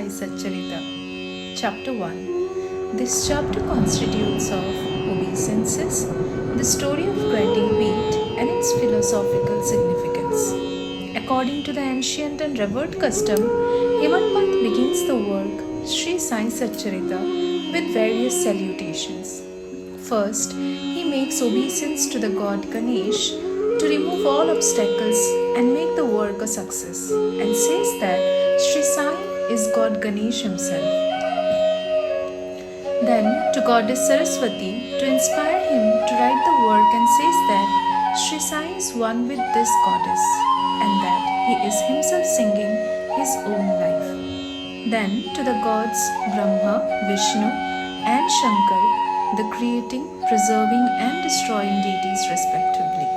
Satcharitra, Chapter 1. This chapter constitutes of obeisances, the story of grinding wheat and its philosophical significance. According to the ancient and revered custom, Hemant begins the work Shri Satcharitra with various salutations. First, he makes obeisance to the god Ganesh to remove all obstacles and make the work a success, and says that Shri Sai is God Ganesh himself. Then to goddess Saraswati to inspire him to write the work, and says that Shri Sai is one with this goddess and that he is himself singing his own life. Then to the gods Brahma, Vishnu and Shankar, the creating, preserving and destroying deities respectively,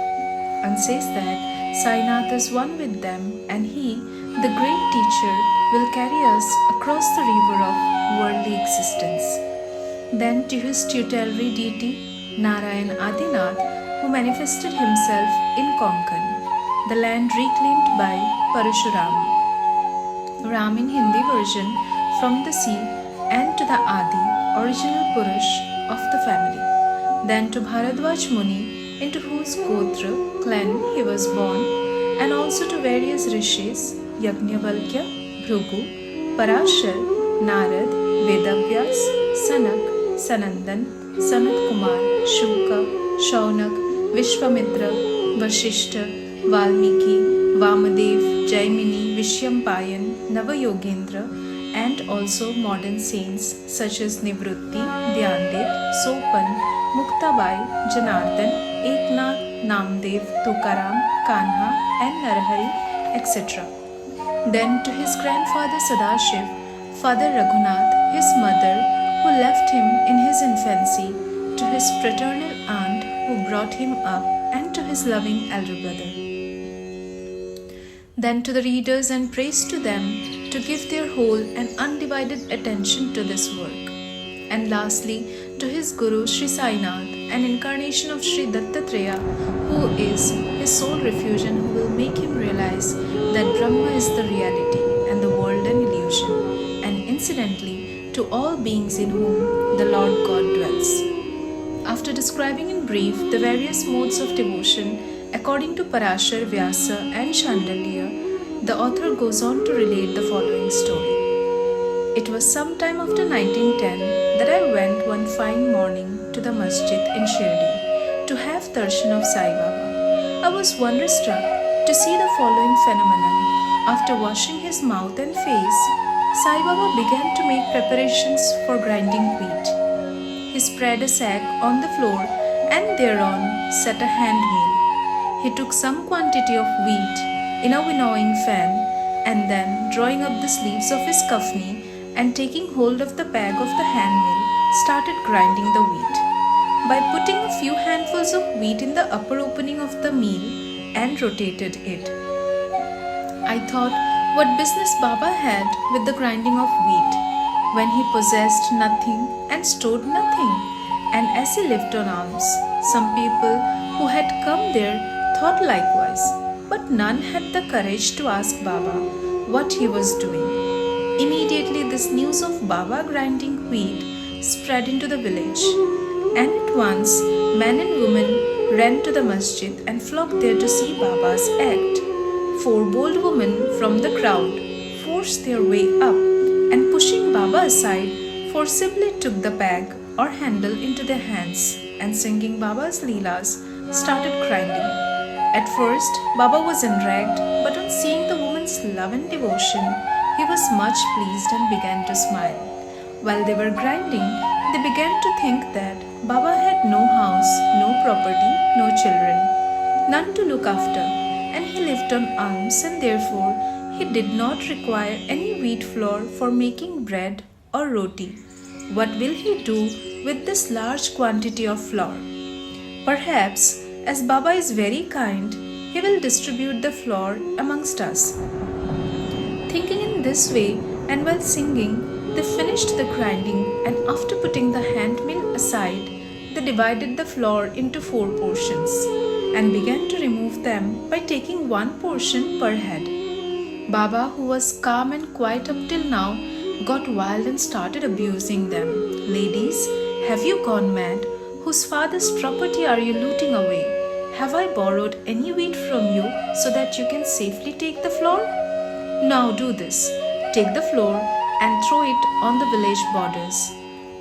and says that Sainath is one with them, and he, the great teacher, will carry us across the river of worldly existence. Then to his tutelary deity, Narayan Adinath, who manifested himself in Konkan, the land reclaimed by Parashurama. Ram in Hindi version from the sea, and to the Adi, original Purush of the family. Then to Bharadwaj Muni, into whose Gotra, clan he was born, and also to various rishis, Yajnavalkya, Bhrugu, Parashar, Narad, Vedavyas, Sanak, Sanandan, Sanat Kumar, Shuka, Shaunak, Vishwamitra, Vashishta, Valmiki, Vamadev, Jaimini, Vishyampayan, Navayogendra, and also modern saints such as Nivrutti, Dhyandev, Sopan, Muktabai, Janardhan, Eknath, Namdev, Tukaram, Kanha, and Narahari, etc. Then to his grandfather Sadashiv, Father Raghunath, his mother, who left him in his infancy, to his fraternal aunt who brought him up, and to his loving elder brother. Then to the readers, and praise to them to give their whole and undivided attention to this work. And lastly, to his Guru Shri Sainath, an incarnation of Shri Dattatreya, who is his sole refuge and who will make him realize that Brahma is the reality and the world an illusion, and incidentally to all beings in whom the Lord God dwells. After describing in brief the various modes of devotion according to Parashar, Vyasa and Chandalya, the author goes on to relate the following story. It was some time after 1910 that I went one fine morning to the masjid in Shri to have darshan of Sai Baba. I was wonder-struck to see the following phenomenon. After washing his mouth and face, Sai Baba began to make preparations for grinding wheat. He spread a sack on the floor and thereon set a hand mill. He took some quantity of wheat in a winnowing fan, and then drawing up the sleeves of his kafni and taking hold of the bag of the hand mill, started grinding the wheat. By putting a few handfuls of wheat in the upper opening of the mill and rotated it. I thought what business Baba had with the grinding of wheat, when he possessed nothing and stored nothing, and as he lived on alms. Some people who had come there thought likewise, but none had the courage to ask Baba what he was doing. Immediately this news of Baba grinding wheat spread into the village, and at once men and women ran to the masjid and flocked there to see Baba's act. 4 bold women from the crowd forced their way up, and pushing Baba aside, forcibly took the bag or handle into their hands, and singing Baba's Leelas, started grinding. At first, Baba was enraged, but on seeing the woman's love and devotion, he was much pleased and began to smile. While they were grinding, they began to think that Baba had no house, no property, no children, none to look after, and he lived on alms, and therefore he did not require any wheat flour for making bread or roti. What will he do with this large quantity of flour? Perhaps, as Baba is very kind, he will distribute the flour amongst us. Thinking in this way, and while singing, they finished the grinding, and after putting the hand mill aside, they divided the flour into 4 portions, and began to remove them by taking 1 portion per head. Baba, who was calm and quiet up till now, got wild and started abusing them. "Ladies, have you gone mad? Whose father's property are you looting away? Have I borrowed any wheat from you so that you can safely take the floor? Now do this. Take the floor and throw it on the village borders."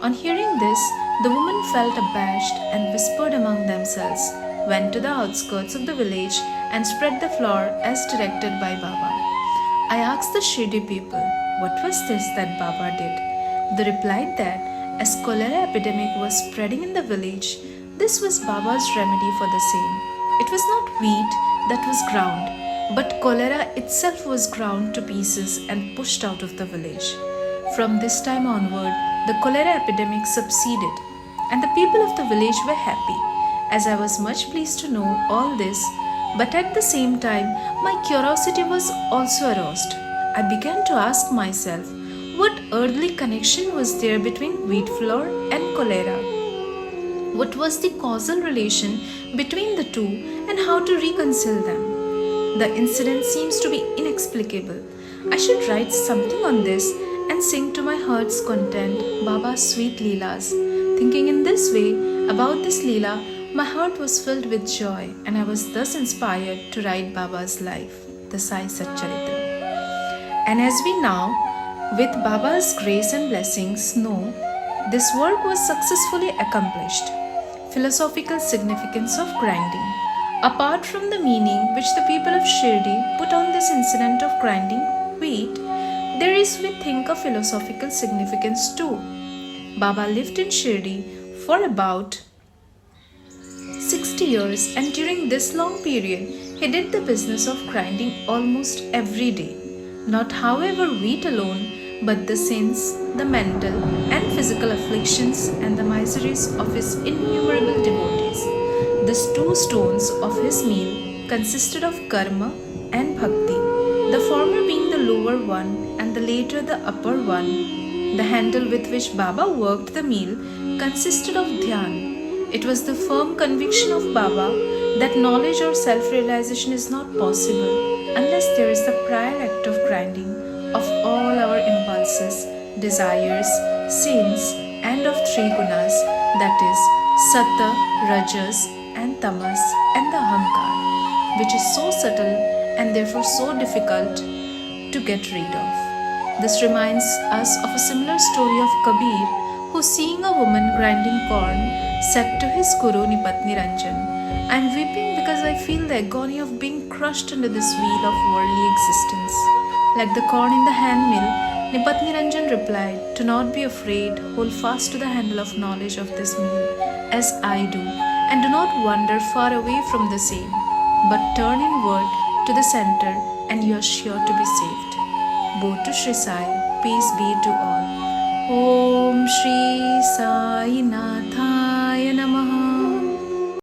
On hearing this, the women felt abashed and whispered among themselves, went to the outskirts of the village and spread the floor as directed by Baba. I asked the Shri people, what was this that Baba did? They replied that as cholera epidemic was spreading in the village, this was Baba's remedy for the same. It was not wheat that was ground, but cholera itself was ground to pieces and pushed out of the village. From this time onward, the cholera epidemic subsided, and the people of the village were happy, as I was much pleased to know all this. But at the same time, my curiosity was also aroused. I began to ask myself, what earthly connection was there between wheat flour and cholera? What was the causal relation between the two, and how to reconcile them? The incident seems to be inexplicable. I should write something on this and sing to my heart's content Baba's sweet Leelas. Thinking in this way about this Leela, my heart was filled with joy, and I was thus inspired to write Baba's life, the Saisatcharitra. And as we now, with Baba's grace and blessings, know, this work was successfully accomplished. Philosophical significance of grinding. Apart from the meaning which the people of Shirdi put on this incident of grinding wheat, there is, we think, a philosophical significance too. Baba lived in Shirdi for about 60 years, and during this long period, he did the business of grinding almost every day. Not, however, wheat alone, but the sins, the mental and physical afflictions, and the miseries of his innumerable devotees. These two stones of his meal consisted of karma and bhakti, the former being the lower one and the later the upper one. The handle with which Baba worked the meal consisted of dhyan. It was the firm conviction of Baba that knowledge or self-realization is not possible unless there is the prior act of grinding of all our impulses, desires, sins, and of three gunas, that is, satta, rajas, and tamas, and the ahankar, which is so subtle and therefore so difficult to get rid of. This reminds us of a similar story of Kabir, who, seeing a woman grinding corn, said to his guru Nipatni Ranjan, "I am weeping because I feel the agony of being crushed under this wheel of worldly existence." Like the corn in the hand mill, Nipatni Ranjan replied, "Do not be afraid, hold fast to the handle of knowledge of this mill, as I do, and do not wander far away from the same, but turn inward to the center, and you are sure to be saved." Both to Shri Sai, peace be to all. Om Shri Sai Nathaya Namaha.